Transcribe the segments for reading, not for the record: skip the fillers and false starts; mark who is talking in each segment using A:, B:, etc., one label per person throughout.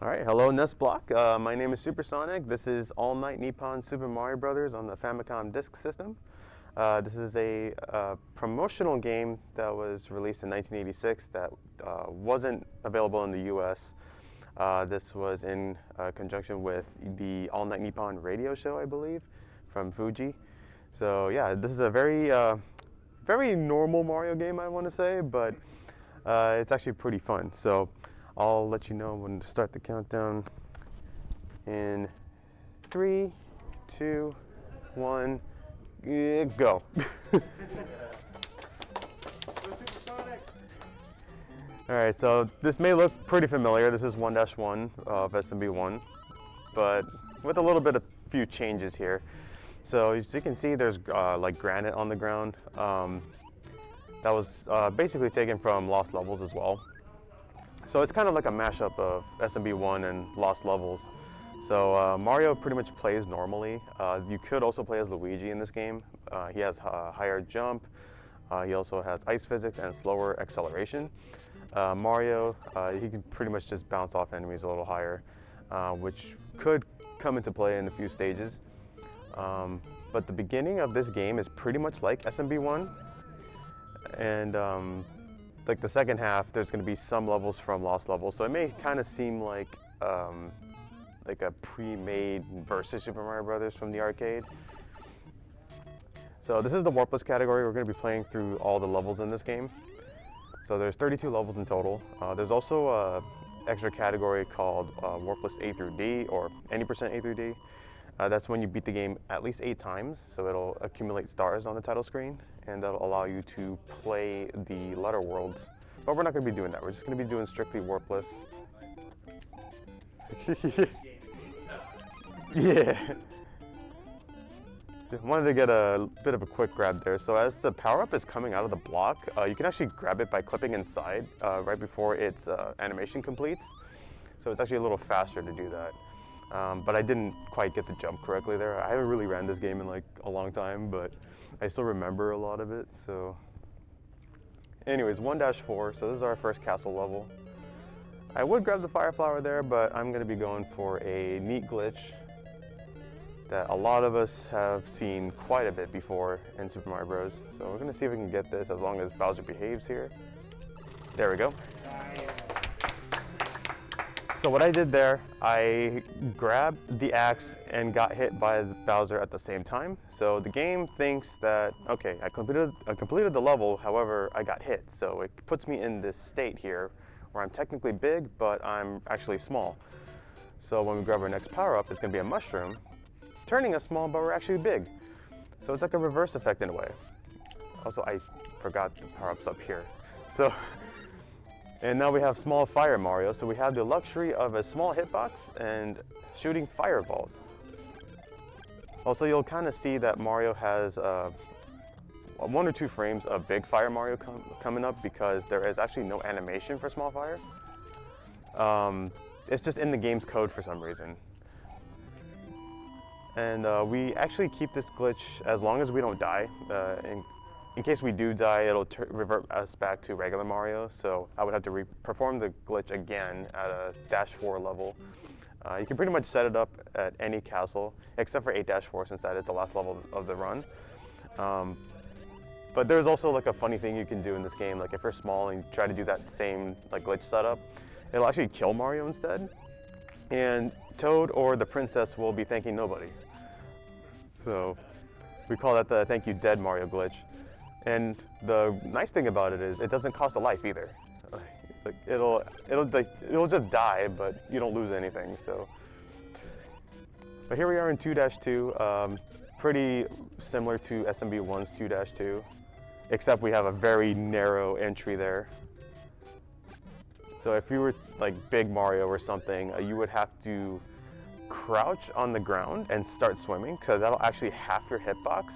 A: All right, hello NES Block. My name is Supersonic. This is All Night Nippon Super Mario Brothers on the Famicom Disk System. This is a promotional game that was released in 1986 that wasn't available in the US. This was in conjunction with the All Night Nippon radio show, I believe, from Fuji. So yeah, this is a very normal Mario game, I want to say, but it's actually pretty fun. So I'll let you know when to start the countdown in 3, 2, 1, go. Alright, so this may look pretty familiar. This is 1-1 of SMB1, but with a little bit of few changes here. So as you can see, there's like granite on the ground. That was basically taken from Lost Levels as well. So it's kind of like a mashup of SMB1 and Lost Levels. So Mario pretty much plays normally. You could also play as Luigi in this game. He has a higher jump. He also has ice physics and slower acceleration. Mario, he can pretty much just bounce off enemies a little higher, which could come into play in a few stages. But the beginning of this game is pretty much like SMB1. And like the second half, there's going to be some levels from Lost Levels, so it may kind of seem like a pre-made versus Super Mario Brothers from the arcade. So this is the Warpless category. We're going to be playing through all the levels in this game. So there's 32 levels in total. There's also an extra category called Warpless A through D, or any percent A through D. That's when you beat the game at least 8 times, so it'll accumulate stars on the title screen, and that'll allow you to play the letter worlds. But we're not going to be doing that. We're just going to be doing strictly Warpless. Yeah. Just wanted to get a bit of a quick grab there. So as the power-up is coming out of the block, you can actually grab it by clipping inside right before its animation completes. So it's actually a little faster to do that. But I didn't quite get the jump correctly there. I haven't really ran this game in like a long time, but I still remember a lot of it. So anyways, 1-4, so this is our first castle level. I would grab the fire flower there, but I'm gonna be going for a neat glitch that a lot of us have seen quite a bit before in Super Mario Bros. So we're gonna see if we can get this as long as Bowser behaves here. There we go. So what I did there, I grabbed the axe and got hit by Bowser at the same time. So the game thinks that, okay, I completed the level, however, I got hit. So it puts me in this state here where I'm technically big, but I'm actually small. So when we grab our next power-up, it's gonna be a mushroom, turning us small, but we're actually big. So it's like a reverse effect in a way. Also, I forgot the power-ups up here. So. And now we have small fire Mario, so we have the luxury of a small hitbox and shooting fireballs. Also, you'll kind of see that Mario has 1 or 2 frames of big fire Mario coming up because there is actually no animation for small fire. It's just in the game's code for some reason. And we actually keep this glitch as long as we don't die. In case we do die, it'll revert us back to regular Mario, so I would have to perform the glitch again at a -4 level. You can pretty much set it up at any castle, except for 8-4, since that is the last level of the run. But there's also like a funny thing you can do in this game, like if you're small and you try to do that same like glitch setup, it'll actually kill Mario instead, and Toad or the princess will be thanking nobody. So we call that the thank you dead Mario glitch. And the nice thing about it is it doesn't cost a life either. Like it'll just die, but you don't lose anything. So, but here we are in 2-2, pretty similar to SMB1's 2-2, except we have a very narrow entry there. So if you were like Big Mario or something, you would have to crouch on the ground and start swimming, because that'll actually half your hitbox.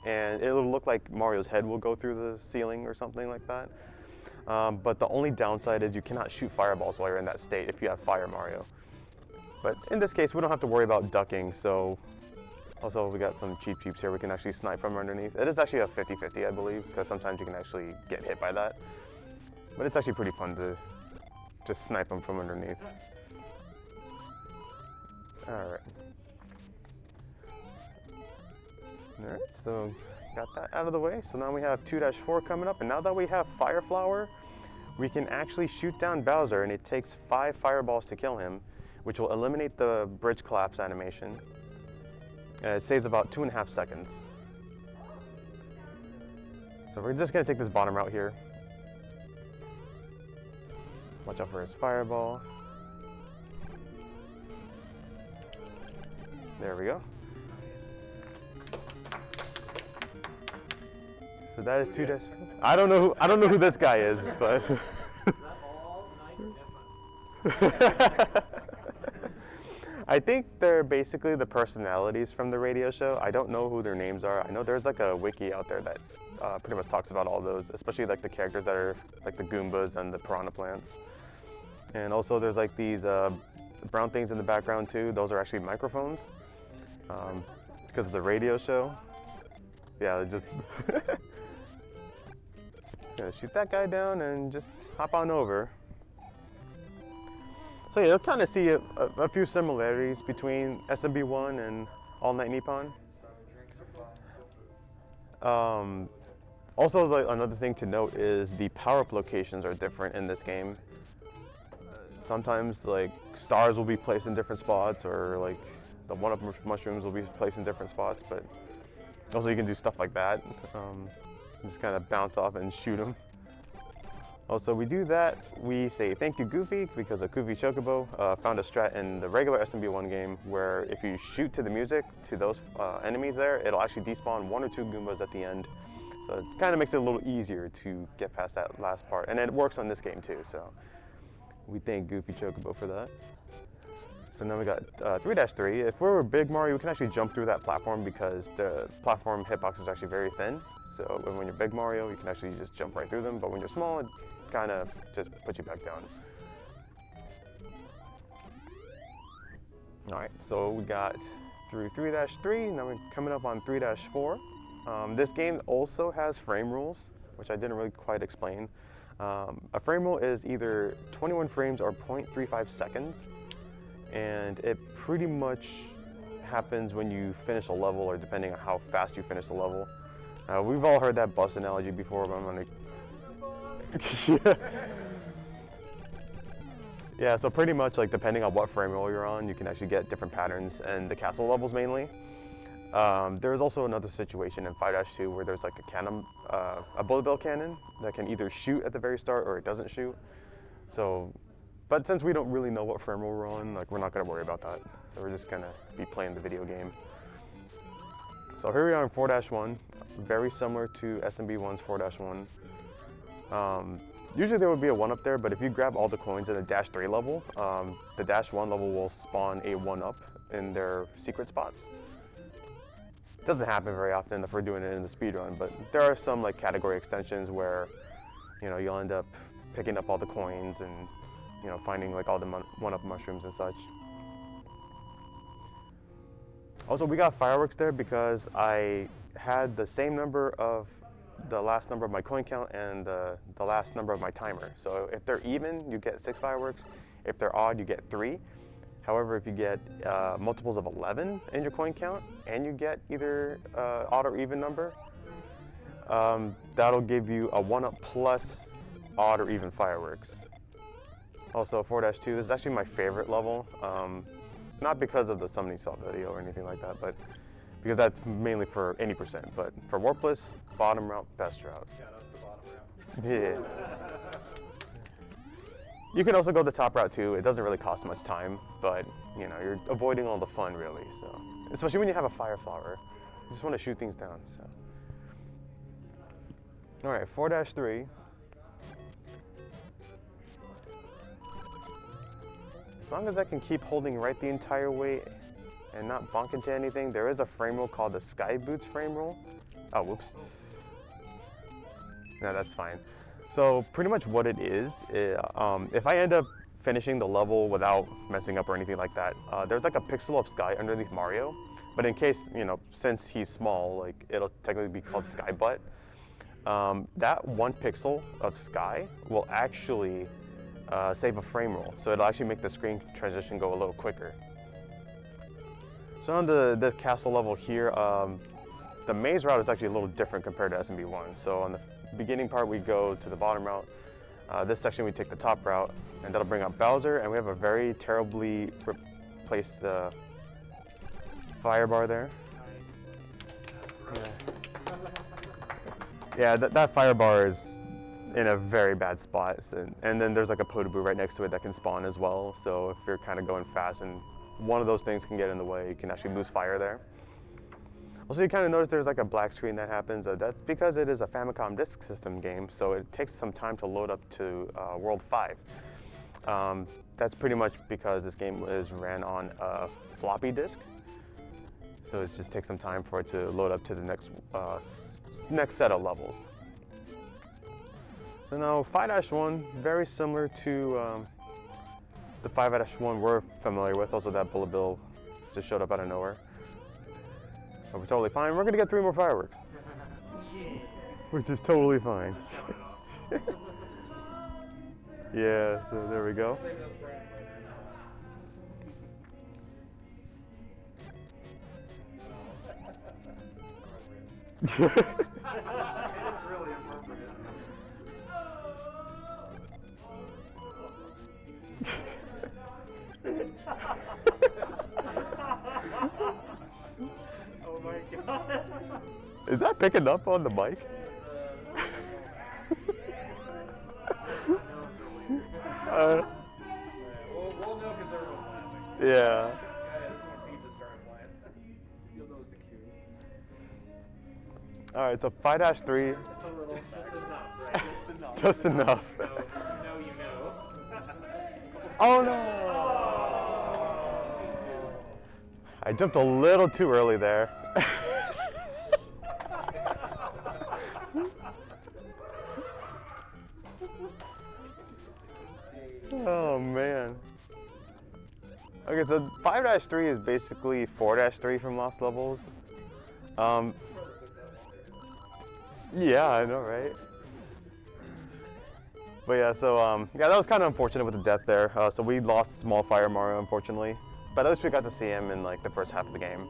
A: And it'll look like Mario's head will go through the ceiling or something like that. But the only downside is you cannot shoot fireballs while you're in that state if you have Fire Mario. But in this case, we don't have to worry about ducking, so also we got some cheap cheeps here we can actually snipe from underneath. It is actually a 50-50, I believe, because sometimes you can actually get hit by that. But it's actually pretty fun to just snipe them from underneath. Alright. Alright, so got that out of the way. So now we have 2-4 coming up, and now that we have Fire Flower, we can actually shoot down Bowser, and it takes 5 fireballs to kill him, which will eliminate the bridge collapse animation. It saves about 2.5 seconds. So we're just gonna take this bottom route here. Watch out for his fireball. There we go. So that is 2-. I don't know who this guy is, but I think they're basically the personalities from the radio show. I don't know who their names are. I know there's like a wiki out there that pretty much talks about all those, especially like the characters that are like the Goombas and the piranha plants. And also there's like these brown things in the background too. Those are actually microphones because of the radio show. Yeah, just gonna shoot that guy down and just hop on over. So yeah, you'll kind of see a few similarities between SMB1 and All Night Nippon. Also, like, another thing to note is the power-up locations are different in this game. Sometimes like stars will be placed in different spots, or like the one-up mushrooms will be placed in different spots, but also you can do stuff like that. Just kind of bounce off and shoot them. Also, we do that, we say thank you Goofy, because a Goofy Chocobo found a strat in the regular SMB1 game where if you shoot to the music, to those enemies there, it'll actually despawn 1 or 2 Goombas at the end. So it kind of makes it a little easier to get past that last part. And it works on this game too, so we thank Goofy Chocobo for that. So now we got 3-3. If we were Big Mario, we can actually jump through that platform because the platform hitbox is actually very thin. So when you're Big Mario, you can actually just jump right through them, but when you're small, it kind of just puts you back down. All right, so we got through 3-3, now we're coming up on 3-4. This game also has frame rules, which I didn't really quite explain. A frame rule is either 21 frames or 0.35 seconds, and it pretty much happens when you finish a level, or depending on how fast you finish the level. We've all heard that bus analogy before, but I'm gonna... Yeah, so pretty much like depending on what frame rule you're on, you can actually get different patterns, and the castle levels mainly. There's also another situation in 5-2 where there's like a bullet bill cannon that can either shoot at the very start or it doesn't shoot. So, but since we don't really know what frame rule we're on, like we're not gonna worry about that. So we're just gonna be playing the video game. So here we are in 4-1, very similar to SMB1's 4-1. Usually there would be a 1-up there, but if you grab all the coins in the -3 level, the -1 level will spawn a 1-up in their secret spots. Doesn't happen very often if we're doing it in the speedrun, but there are some like category extensions where, you know, you'll end up picking up all the coins and, you know, finding like all the 1-up mushrooms and such. Also, we got fireworks there because I had the same number of the last number of my coin count and the last number of my timer. So if they're even, you get 6 fireworks. If they're odd, you get 3. However, if you get multiples of 11 in your coin count and you get either odd or even number, that'll give you a 1-up plus odd or even fireworks. Also, 4-2, this is actually my favorite level. Not because of the summoning cell video or anything like that, but because that's mainly for any %. But for Warpless, bottom route, best route.
B: Yeah, that's the bottom route.
A: Yeah. You can also go the top route too. It doesn't really cost much time, but you know, you're avoiding all the fun really. So, especially when you have a fire flower, you just want to shoot things down. So, all right, 4-3. As long as I can keep holding right the entire way and not bonk into anything, there is a frame rule called the Sky Boots frame rule. Oh, whoops. No, that's fine. So pretty much what it is, if I end up finishing the level without messing up or anything like that, there's like a pixel of sky underneath Mario. But in case, you know, since he's small, like it'll technically be called Sky Butt. That 1 pixel of sky will actually save a frame rule. So it'll actually make the screen transition go a little quicker. So on the castle level here, the maze route is actually a little different compared to SMB1. So on the beginning part, we go to the bottom route. This section, we take the top route, and that'll bring up Bowser, and we have a very terribly placed fire bar there. Yeah, that fire bar is in a very bad spot. And then there's like a Podoboo right next to it that can spawn as well. So if you're kind of going fast and one of those things can get in the way, you can actually lose fire there. Also, you kind of notice there's like a black screen that happens. That's because it is a Famicom Disk System game, so it takes some time to load up to World 5. That's pretty much because this game is ran on a floppy disk, so it just takes some time for it to load up to the next set of levels. So now 5-1, very similar to the 5-1 we're familiar with. Also, that bullet bill just showed up out of nowhere. But we're totally fine. We're gonna get 3 more fireworks. Which is totally fine. Yeah, so there we go.
B: It's really appropriate. Oh my god.
A: Is that picking up on the mic?
B: We'll know because everyone's laughing.
A: Yeah.
B: Yeah, this is when pizza started playing. You'll know it's the cue.
A: Alright, so 5-3.
B: Just a little, just enough, right? Just enough.
A: Just enough.
B: No, you know.
A: Oh no! I jumped a little too early there. Oh man. Okay, so 5-3 is basically 4-3 from Lost Levels. Yeah, I know, right? But yeah, so yeah, that was kind of unfortunate with the death there. So we lost Small Fire Mario, unfortunately. But at least we got to see him in like the first half of the game.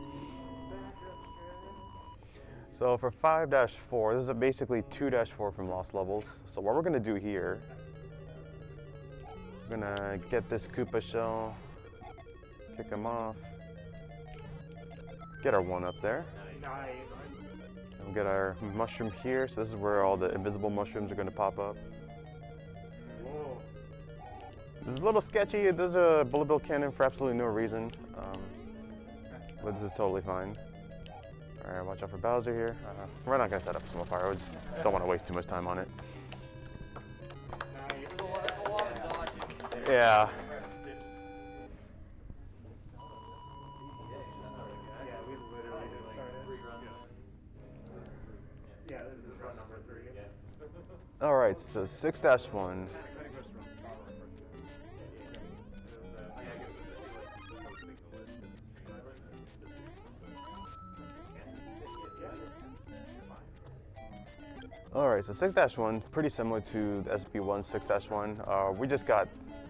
A: So for 5-4, this is basically 2-4 from Lost Levels. So what we're gonna do here, we're gonna get this Koopa shell, kick him off, get our 1 up there.
B: Nice.
A: We'll get our mushroom here. So this is where all the invisible mushrooms are gonna pop up.
B: Whoa.
A: This is a little sketchy. There's a bullet bill cannon for absolutely no reason, but this is totally fine. All right, watch out for Bowser here. We're not gonna set up a small fire. We just don't want to waste too much time on it.
B: Nice. There's a lot of dodging.
A: Yeah.
B: Yeah, we literally just started. Yeah, this is run number 3.
A: All right, so 6-1. All right, so 6-1, pretty similar to the SB1 6-1. We just got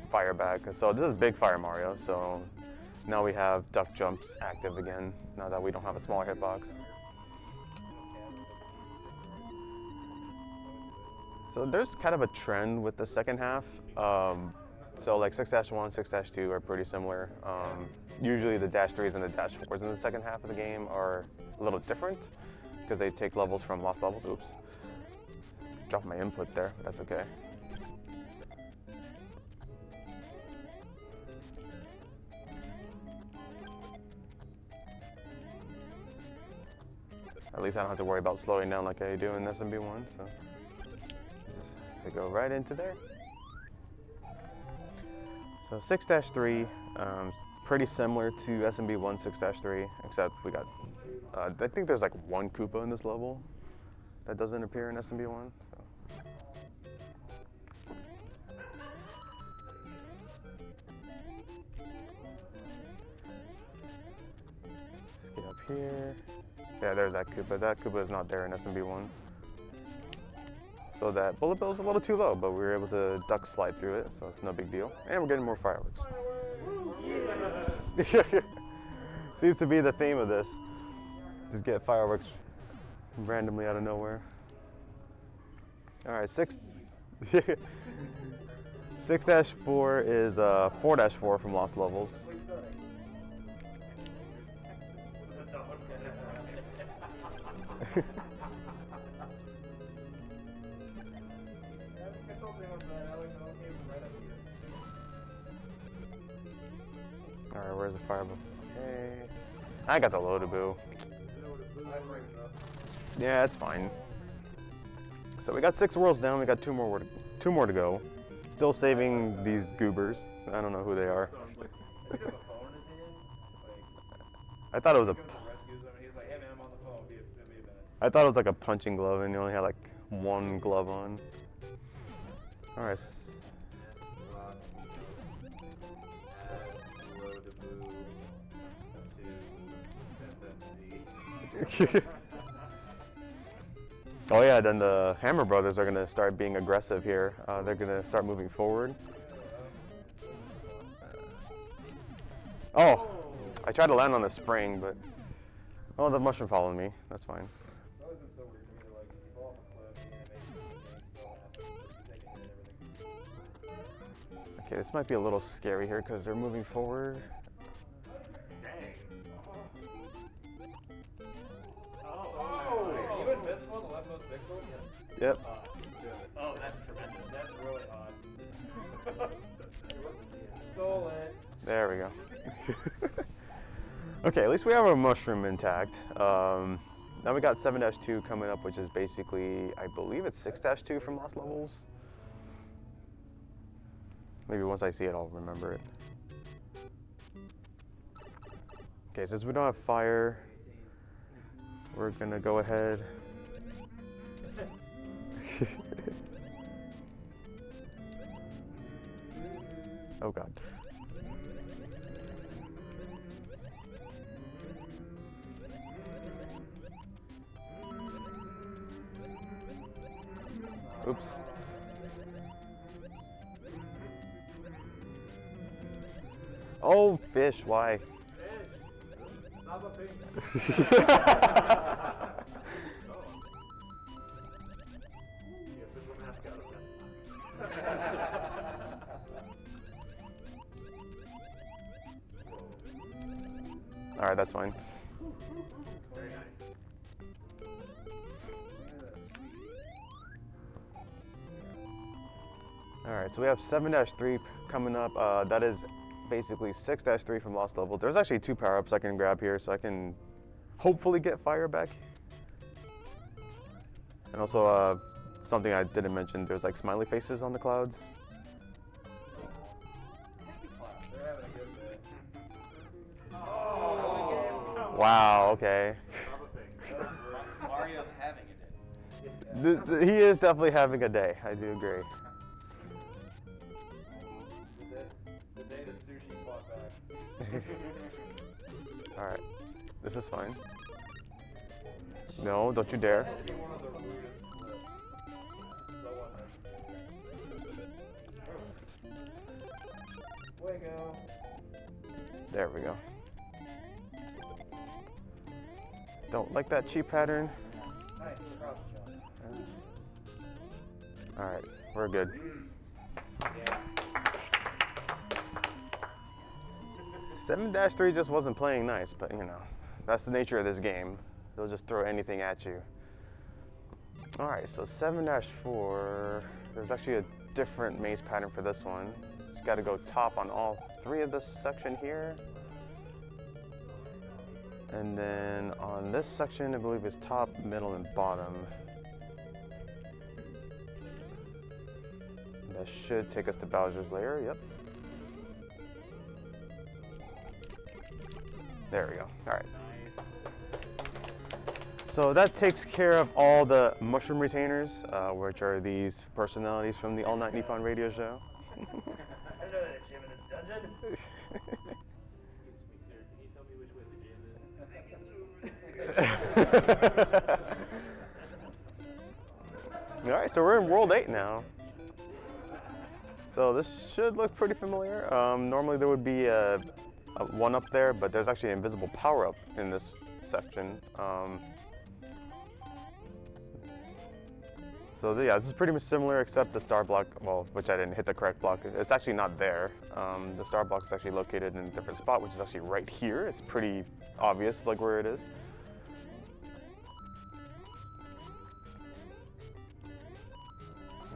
A: fire back. So this is Big Fire Mario. So now we have duck jumps active again, now that we don't have a smaller hitbox. So there's kind of a trend with the second half. So like 6-1, 6-2 are pretty similar. Usually the -3s and the -4s in the second half of the game are a little different because they take levels from Lost Levels. Oops. Dropped my input there, but that's okay. At least I don't have to worry about slowing down like I do in SMB1, so just go right into there. So 6-3, pretty similar to SMB1 6-3, except we got, I think there's like 1 Koopa in this level that doesn't appear in SMB1. So. Let's get up here. Yeah, there's that Koopa. That Koopa is not there in SMB1. So that bullet bill is a little too low, but we were able to duck slide through it, so it's no big deal. And we're getting more fireworks. Seems to be the theme of this. Just get fireworks randomly out of nowhere. All right, 6-4 is 4-4 from Lost Levels. All right, where's the fireball? Okay, I got the Loadaboo. Yeah, it's fine. So we got 6 worlds down. We got two more to go. Still saving these goobers. I don't know who they are. I thought it was I thought it was like a punching glove, and you only had like one glove on. All right. Oh yeah, then the Hammer Brothers are going to start being aggressive here. They're going to start moving forward. Oh, I tried to land on the spring, but oh, the mushroom followed me. That's fine. Okay, this might be a little scary here because they're moving forward. Yep.
B: Oh, that's tremendous. That's really hot. Stole it.
A: There we go. Okay, at least we have our mushroom intact. Now we got 7-2 coming up, which is basically, I believe it's 6-2 from Lost Levels. Maybe once I see it, I'll remember it. Okay, since we don't have fire, we're gonna go ahead. Oh God. Oops. Oh, fish, why?
B: Fish. Stop a pig.
A: All right, that's fine.
B: Very nice.
A: All right, so we have 7-3 coming up. That is basically 6-3 from Lost Level. There's actually 2 power-ups I can grab here, so I can hopefully get fire back. And also, something I didn't mention, there's like smiley faces on the clouds.
B: They're having a good day. Oh.
A: Wow, okay.
B: Mario's having a day.
A: He is definitely having a day, I do agree.
B: The day that sushi fought back.
A: All right, this is fine. No, don't you dare.
B: That'd be one of the rudest clips. So unnecessary. Way go.
A: There we go. Don't like that cheap pattern.
B: Nice, cross jump.
A: All right, we're good.
B: Yeah.
A: 7-3 just wasn't playing nice, but you know, that's the nature of this game. They'll just throw anything at you. All right, so 7-4, there's actually a different maze pattern for this one. Just gotta go top on all 3 of this section here. And then on this section, I believe it's top, middle, and bottom. That should take us to Bowser's Lair, yep. There we go, all right. So that takes care of all the mushroom retainers, which are these personalities from the All Night Nippon radio show.
B: I don't know that gym in this dungeon.
C: Excuse me, sir. Can you tell me which way the gym is?
B: I think it's over there.
A: All right, so we're in World 8 now. So this should look pretty familiar. Normally there would be a one up there, but there's actually an invisible power-up in this section. So yeah, this is pretty much similar, except the star block, well, which I didn't hit the correct block. It's actually not there. The star block is actually located in a different spot, which is actually right here. It's pretty obvious, like where it is.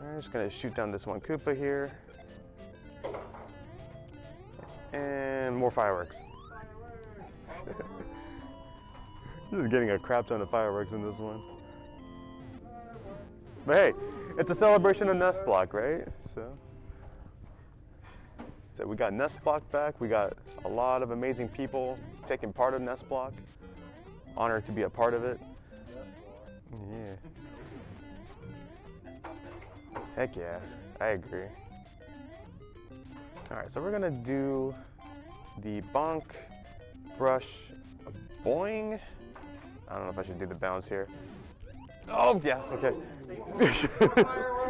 A: I'm just gonna shoot down this one Koopa here. And more fireworks. Just getting a crap ton of fireworks in this one. But hey, it's a celebration of NES Block, right? So we got NES Block back. We got a lot of amazing people taking part of NES Block. Honored to be a part of it. Yeah. Heck yeah, I agree. All right, so we're gonna do the bonk, brush, boing. I don't know if I should do the bounce here. Oh yeah, okay.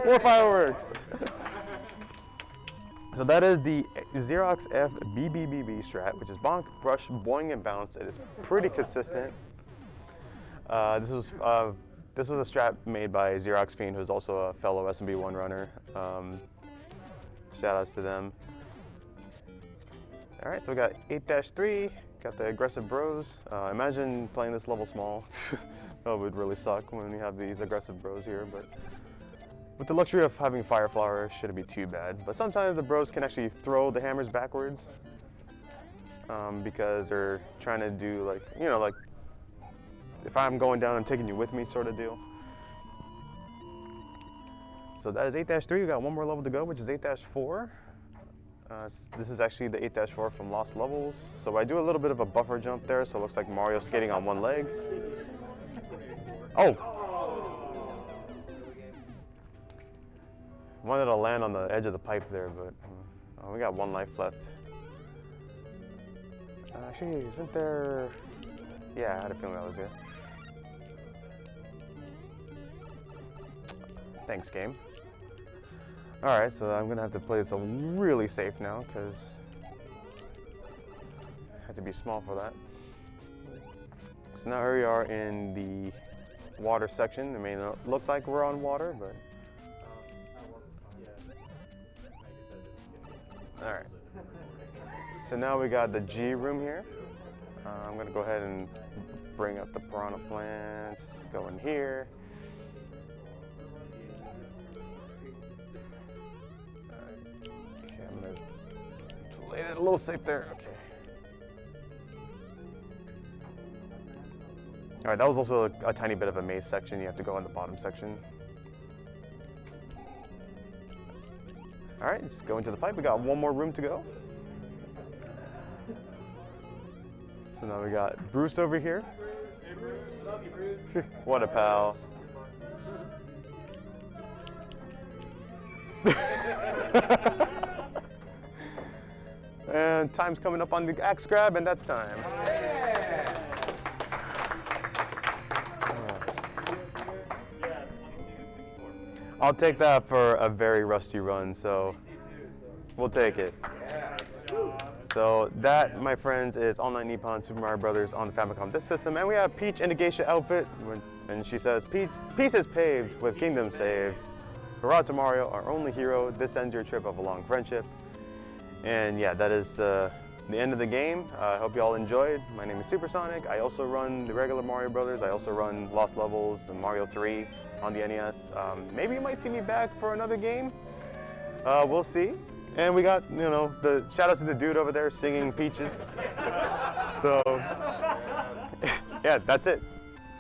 A: More fireworks. So that is the Xerox FBBBB strat, which is bonk, brush, boing, and bounce. It is pretty consistent. This was a strat made by Xerox Fiend, who's also a fellow SMB1 runner. Shout outs to them. All right, so we got 8-3, got the aggressive bros. Imagine playing this level small. That would really suck when you have these aggressive bros here, but with the luxury of having Fire Flower, shouldn't be too bad. But sometimes the bros can actually throw the hammers backwards because they're trying to do like, you know, like if I'm going down, I'm taking you with me sort of deal. So that is 8-3, we got one more level to go, which is 8-4. This is actually the 8-4 from Lost Levels. So I do a little bit of a buffer jump there, so it looks like Mario skating on one leg. Oh! Wanted to land on the edge of the pipe there, but we got one life left. Actually, isn't there... Yeah, I had a feeling that was it. Thanks, game. Alright, so I'm gonna have to play this really safe now, because I had to be small for that. So now here we are in the water section. It may not look like we're on water, but... Alright. So now we got the G room here. I'm gonna go ahead and bring up the piranha plants, go in here. Okay, I'm gonna play it a little safe there, okay. All right, that was also a tiny bit of a maze section. You have to go in the bottom section. All right, just go into the pipe. We got one more room to go. So now we got Bruce over here.
C: Hey Bruce, love you Bruce.
A: What a pal. And time's coming up on the axe grab, and that's time. I'll take that for a very rusty run, so we'll take it. So that, my friends, is All Night Nippon Super Mario Brothers on the Famicom Disk System, and we have Peach in a geisha outfit, and she says, "Peace is paved with kingdom saved. Hurrah to Mario, our only hero. This ends your trip of a long friendship." And yeah, that is the end of the game. I hope you all enjoyed. My name is Supersonic. I also run the regular Mario Brothers. I also run Lost Levels and Mario 3 on the NES. Maybe you might see me back for another game. We'll see. And we got, you know, the shout out to the dude over there singing Peaches. So yeah, that's it.